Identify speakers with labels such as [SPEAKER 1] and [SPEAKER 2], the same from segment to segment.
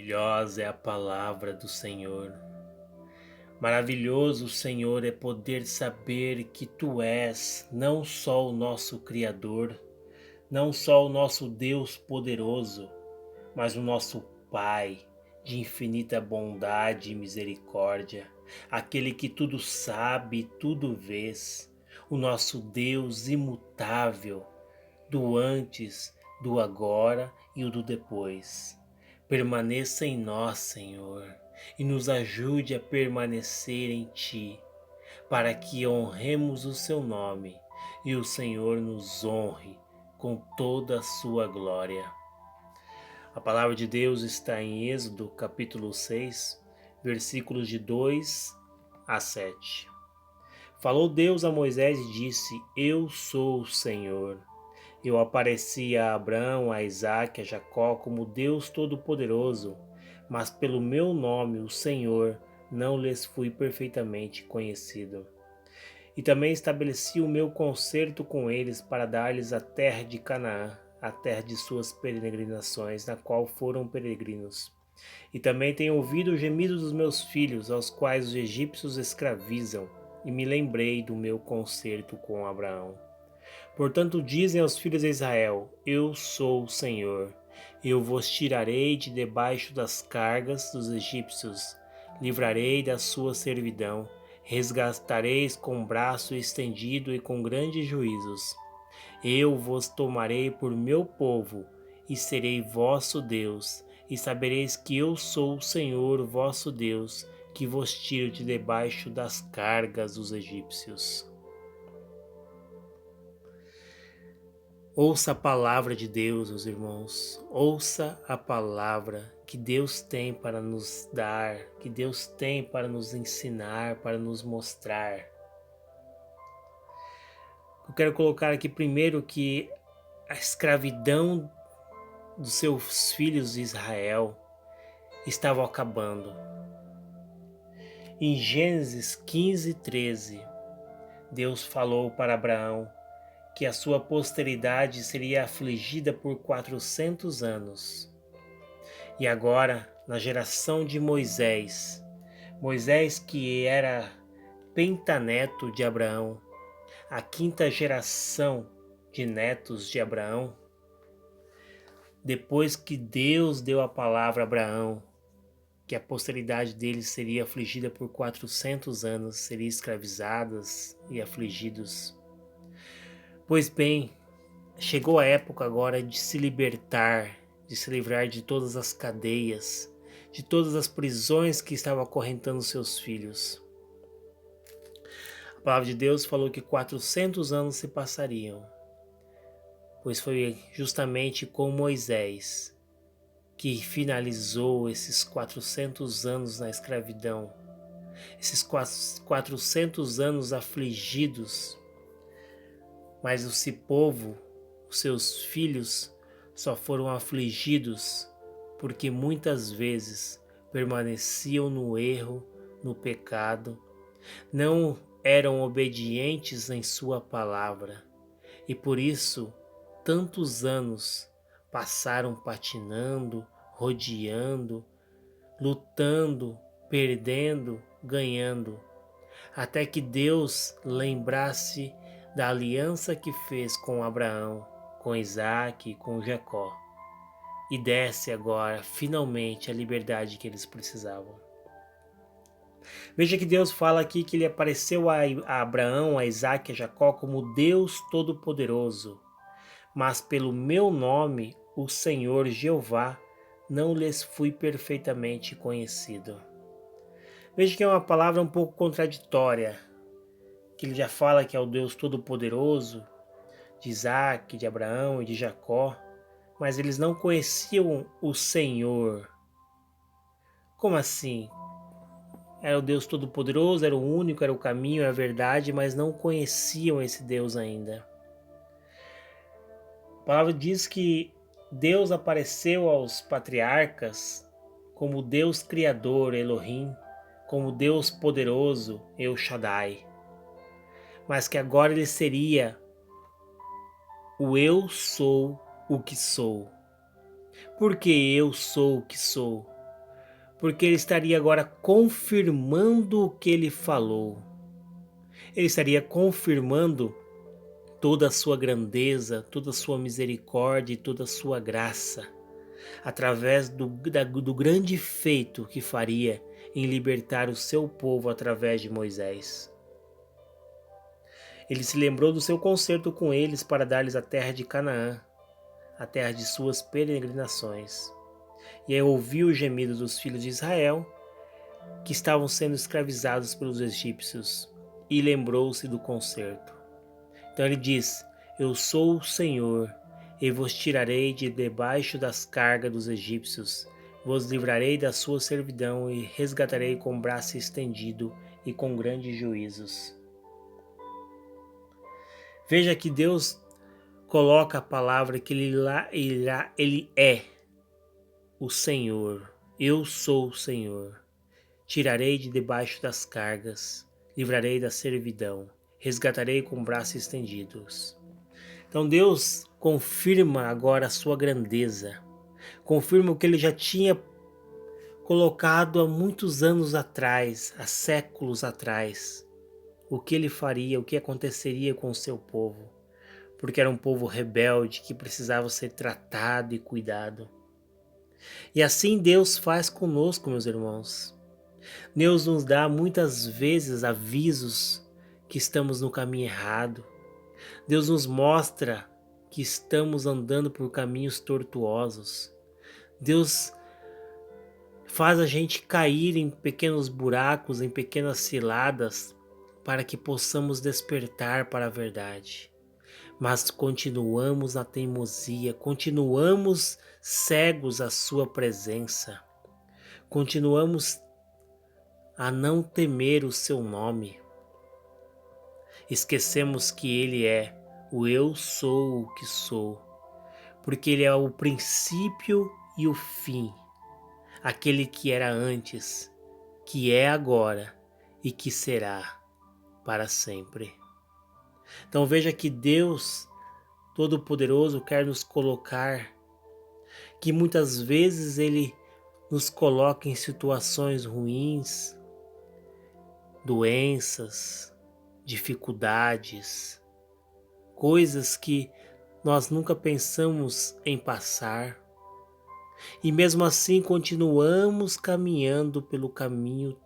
[SPEAKER 1] Maravilhosa é a palavra do Senhor. Maravilhoso, Senhor, é poder saber que Tu és não só o nosso Criador, não só o nosso Deus poderoso, mas o nosso Pai de infinita bondade e misericórdia, aquele que tudo sabe, tudo vês, o nosso Deus imutável, do antes, do agora e o do depois. Permaneça em nós, Senhor, e nos ajude a permanecer em Ti, para que honremos o Seu nome e o Senhor nos honre com toda a Sua glória. A palavra de Deus está em Êxodo, capítulo 6, versículos de 2 a 7. Falou Deus a Moisés e disse: Eu sou o Senhor. Eu apareci a Abraão, a Isaque, a Jacó como Deus Todo-Poderoso, mas pelo meu nome, o Senhor, não lhes fui perfeitamente conhecido. E também estabeleci o meu concerto com eles para dar-lhes a terra de Canaã, a terra de suas peregrinações, na qual foram peregrinos. E também tenho ouvido o gemido dos meus filhos, aos quais os egípcios escravizam, e me lembrei do meu concerto com Abraão. Portanto, dizem aos filhos de Israel: Eu sou o Senhor. Eu vos tirarei de debaixo das cargas dos egípcios, livrarei da sua servidão, resgatareis com braço estendido e com grandes juízos. Eu vos tomarei por meu povo, e serei vosso Deus, e sabereis que eu sou o Senhor vosso Deus, que vos tiro de debaixo das cargas dos egípcios. Ouça a palavra de Deus, meus irmãos. Ouça a palavra que Deus tem para nos dar, que Deus tem para nos ensinar, para nos mostrar. Eu quero colocar aqui primeiro que a escravidão dos seus filhos de Israel estava acabando. Em Gênesis 15:13, Deus falou para Abraão que a sua posteridade seria afligida por 400 anos. E agora, na geração de Moisés, Moisés que era pentaneto de Abraão, a quinta geração de netos de Abraão, depois que Deus deu a palavra a Abraão, que a posteridade dele seria afligida por 400 anos, seria escravizadas e afligidos. Pois bem, chegou a época agora de se libertar, de se livrar de todas as cadeias, de todas as prisões que estavam acorrentando seus filhos. A palavra de Deus falou que 400 anos se passariam, pois foi justamente com Moisés que finalizou esses 400 anos na escravidão, esses 400 anos afligidos, mas esse povo, os seus filhos, só foram afligidos porque muitas vezes permaneciam no erro, no pecado, não eram obedientes em sua palavra e por isso tantos anos passaram patinando, rodeando, lutando, perdendo, ganhando, até que Deus lembrasse da aliança que fez com Abraão, com Isaque e com Jacó, e desse agora finalmente a liberdade que eles precisavam. Veja que Deus fala aqui que ele apareceu a Abraão, a Isaque e a Jacó como Deus Todo-Poderoso, mas pelo meu nome, o Senhor Jeová, não lhes fui perfeitamente conhecido. Veja que é uma palavra um pouco contraditória, que ele já fala que é o Deus Todo-Poderoso, de Isaque, de Abraão e de Jacó, mas eles não conheciam o Senhor. Como assim? Era o Deus Todo-Poderoso, era o único, era o caminho, era a verdade, mas não conheciam esse Deus ainda. A palavra diz que Deus apareceu aos patriarcas como Deus Criador, Elohim, como Deus Poderoso, El Shaddai, mas que agora ele seria o Eu Sou o que Sou. Por que eu sou o que sou? porque ele estaria agora confirmando o que ele falou. Ele estaria confirmando toda a sua grandeza, toda a sua misericórdia e toda a sua graça, através do grande feito que faria em libertar o seu povo através de Moisés. Ele se lembrou do seu concerto com eles para dar-lhes a terra de Canaã, a terra de suas peregrinações. E aí ouviu o gemido dos filhos de Israel, que estavam sendo escravizados pelos egípcios, e lembrou-se do concerto. Então ele diz: Eu sou o Senhor, e vos tirarei de debaixo das cargas dos egípcios, vos livrarei da sua servidão e resgatarei com braço estendido e com grandes juízos. Veja que Deus coloca a palavra que ele é o Senhor. Eu sou o Senhor. Tirarei de debaixo das cargas, livrarei da servidão, resgatarei com braços estendidos. Então Deus confirma agora a sua grandeza, confirma o que ele já tinha colocado há muitos anos atrás, há séculos atrás, o que ele faria, o que aconteceria com o seu povo, porque era um povo rebelde que precisava ser tratado e cuidado. E assim Deus faz conosco, meus irmãos. Deus nos dá muitas vezes avisos que estamos no caminho errado. Deus nos mostra que estamos andando por caminhos tortuosos. Deus faz a gente cair em pequenos buracos, em pequenas ciladas, para que possamos despertar para a verdade. Mas continuamos na teimosia, continuamos cegos à sua presença, continuamos a não temer o seu nome. Esquecemos que ele é o eu sou o que sou, porque ele é o princípio e o fim, aquele que era antes, que é agora e que será para sempre. Então veja que Deus Todo-Poderoso quer nos colocar, que muitas vezes Ele nos coloca em situações ruins, doenças, dificuldades, coisas que nós nunca pensamos em passar, e mesmo assim continuamos caminhando pelo caminho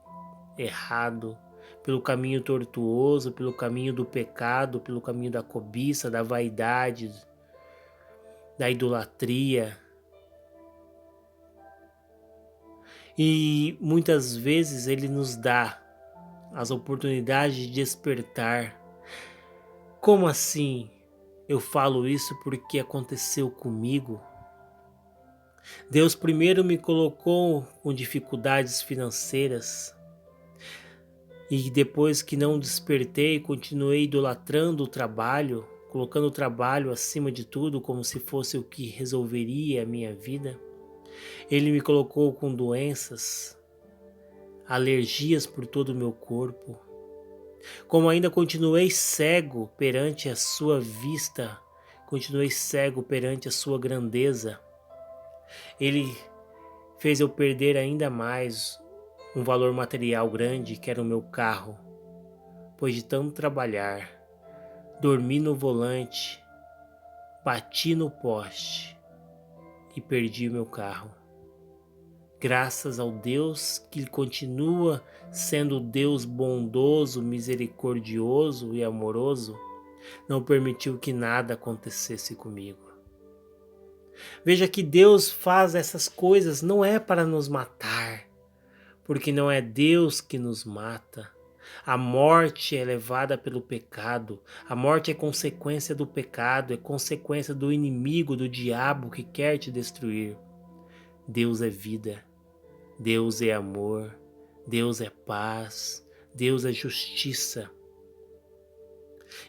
[SPEAKER 1] errado, pelo caminho tortuoso, pelo caminho do pecado, pelo caminho da cobiça, da vaidade, da idolatria. E muitas vezes Ele nos dá as oportunidades de despertar. Como assim? Eu falo isso porque aconteceu comigo. Deus primeiro me colocou com dificuldades financeiras, e depois que não despertei, continuei idolatrando o trabalho, colocando o trabalho acima de tudo como se fosse o que resolveria a minha vida. Ele me colocou com doenças, alergias por todo o meu corpo. Como ainda continuei cego perante a sua vista, continuei cego perante a sua grandeza. Ele fez eu perder ainda mais um valor material grande, que era o meu carro, pois de tanto trabalhar, dormi no volante, bati no poste e perdi o meu carro. Graças ao Deus que continua sendo Deus bondoso, misericordioso e amoroso, não permitiu que nada acontecesse comigo. Veja que Deus faz essas coisas não é para nos matar, porque não é Deus que nos mata. A morte é levada pelo pecado, a morte é consequência do pecado, é consequência do inimigo, do diabo que quer te destruir. Deus é vida, Deus é amor, Deus é paz, Deus é justiça.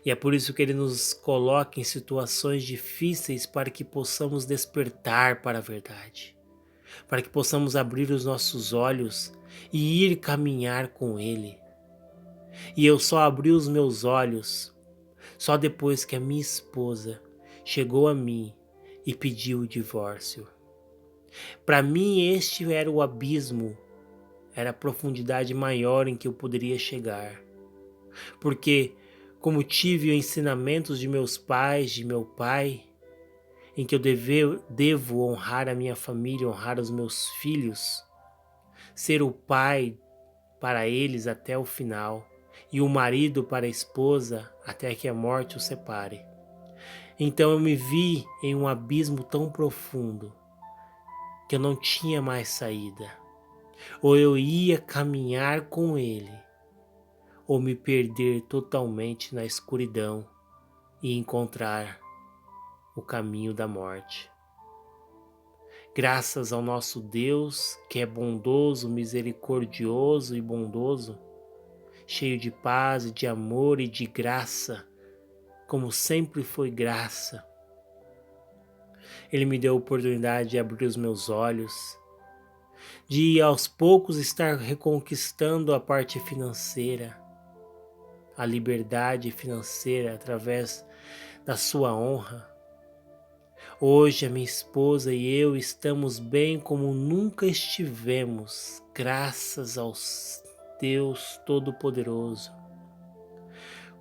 [SPEAKER 1] E é por isso que Ele nos coloca em situações difíceis para que possamos despertar para a verdade, para que possamos abrir os nossos olhos e ir caminhar com Ele. E eu só abri os meus olhos só depois que a minha esposa chegou a mim e pediu o divórcio. Para mim este era o abismo era a profundidade maior em que eu poderia chegar. Porque, como tive ensinamentos de meus pais, de meu pai, em que eu devo honrar a minha família, honrar os meus filhos, ser o pai para eles até o final, e o marido para a esposa até que a morte os separe. Então eu me vi em um abismo tão profundo que eu não tinha mais saída. Ou eu ia caminhar com ele, ou me perder totalmente na escuridão e encontrar o caminho da morte. Graças ao nosso Deus, que é bondoso, misericordioso e bondoso, cheio de paz e de amor e de graça, como sempre foi graça. Ele me deu a oportunidade de abrir os meus olhos, de aos poucos estar reconquistando a parte financeira, a liberdade financeira através da sua honra. Hoje a minha esposa e eu estamos bem como nunca estivemos, graças ao Deus Todo-Poderoso.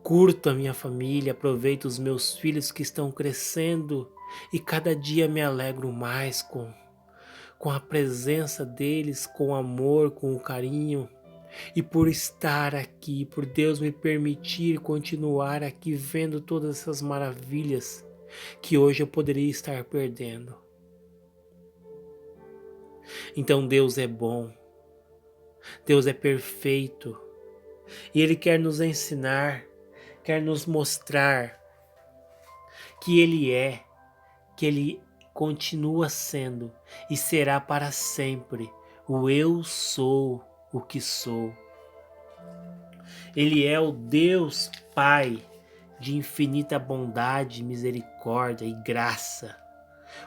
[SPEAKER 1] Curto a minha família, aproveito os meus filhos que estão crescendo e cada dia me alegro mais com a presença deles, com o amor, com o carinho. E por estar aqui, por Deus me permitir continuar aqui vendo todas essas maravilhas que hoje eu poderia estar perdendo. Então Deus é bom, Deus é perfeito e Ele quer nos ensinar, quer nos mostrar que que Ele continua sendo e será para sempre o eu sou o que sou. Ele é o Deus Pai de infinita bondade, misericórdia e graça.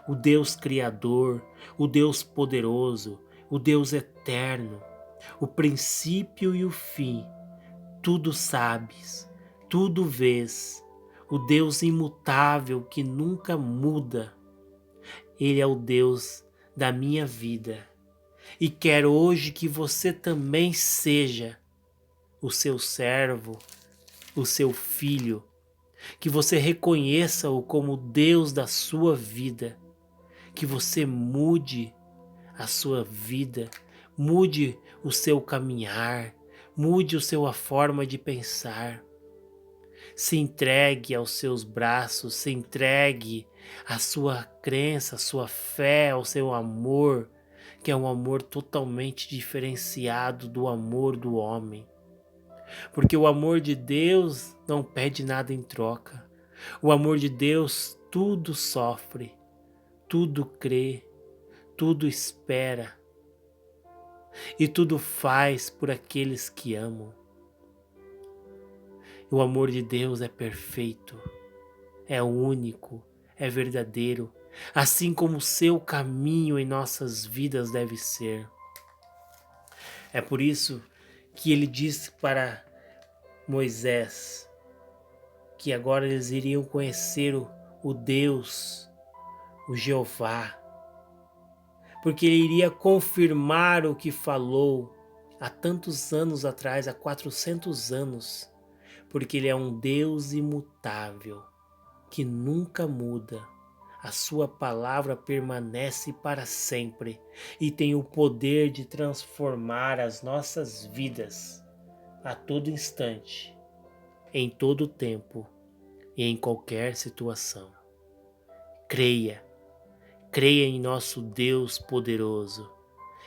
[SPEAKER 1] O Deus Criador, o Deus poderoso, o Deus eterno, o princípio e o fim. Tudo sabes, tudo vês. O Deus imutável que nunca muda. Ele é o Deus da minha vida. E quero hoje que você também seja o seu servo, o seu filho, que você reconheça-o como Deus da sua vida, que você mude a sua vida, mude o seu caminhar, mude a forma de pensar. Se entregue aos seus braços, se entregue à sua crença, à sua fé, ao seu amor, que é um amor totalmente diferenciado do amor do homem. Porque o amor de Deus não pede nada em troca. O amor de Deus tudo sofre, tudo crê, tudo espera e tudo faz por aqueles que amam. O amor de Deus é perfeito, é único, é verdadeiro, assim como o seu caminho em nossas vidas deve ser. É por isso que ele disse para Moisés que agora eles iriam conhecer o Deus, o Jeová, porque ele iria confirmar o que falou há tantos anos atrás, há 400 anos, porque ele é um Deus imutável, que nunca muda. A sua palavra permanece para sempre e tem o poder de transformar as nossas vidas a todo instante, em todo tempo e em qualquer situação. Creia, creia em nosso Deus poderoso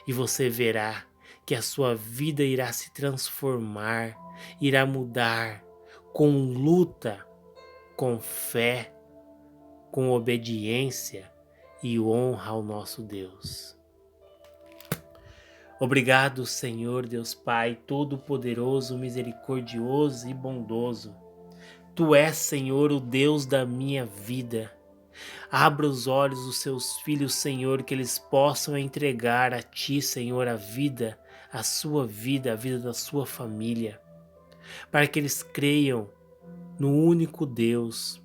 [SPEAKER 1] e você verá que a sua vida irá se transformar, irá mudar com luta, com fé, com obediência e honra ao nosso Deus. Obrigado, Senhor Deus Pai, Todo-Poderoso, Misericordioso e Bondoso. Tu és, Senhor, o Deus da minha vida. Abra os olhos dos seus filhos, Senhor, que eles possam entregar a Ti, Senhor, a vida, a sua vida, a vida da sua família, para que eles creiam no único Deus,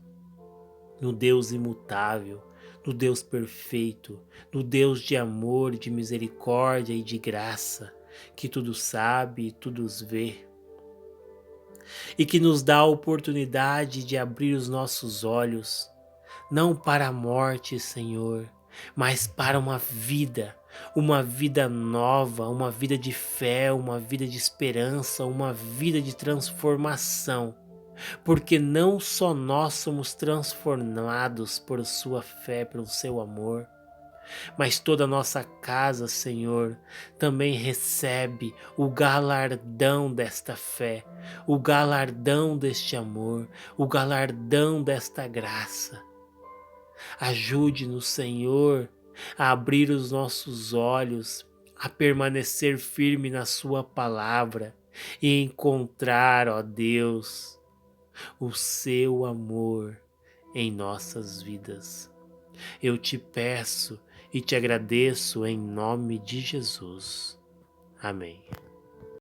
[SPEAKER 1] no Deus imutável, no Deus perfeito, no Deus de amor, de misericórdia e de graça, que tudo sabe e tudo vê, e que nos dá a oportunidade de abrir os nossos olhos, não para a morte, Senhor, mas para uma vida nova, uma vida de fé, uma vida de esperança, uma vida de transformação. Porque não só nós somos transformados por sua fé, pelo seu amor, mas toda a nossa casa, Senhor, também recebe o galardão desta fé, o galardão deste amor, o galardão desta graça. Ajude-nos, Senhor, a abrir os nossos olhos, a permanecer firme na sua palavra e encontrar, ó Deus, o seu amor em nossas vidas. Eu te peço e te agradeço em nome de Jesus. Amém.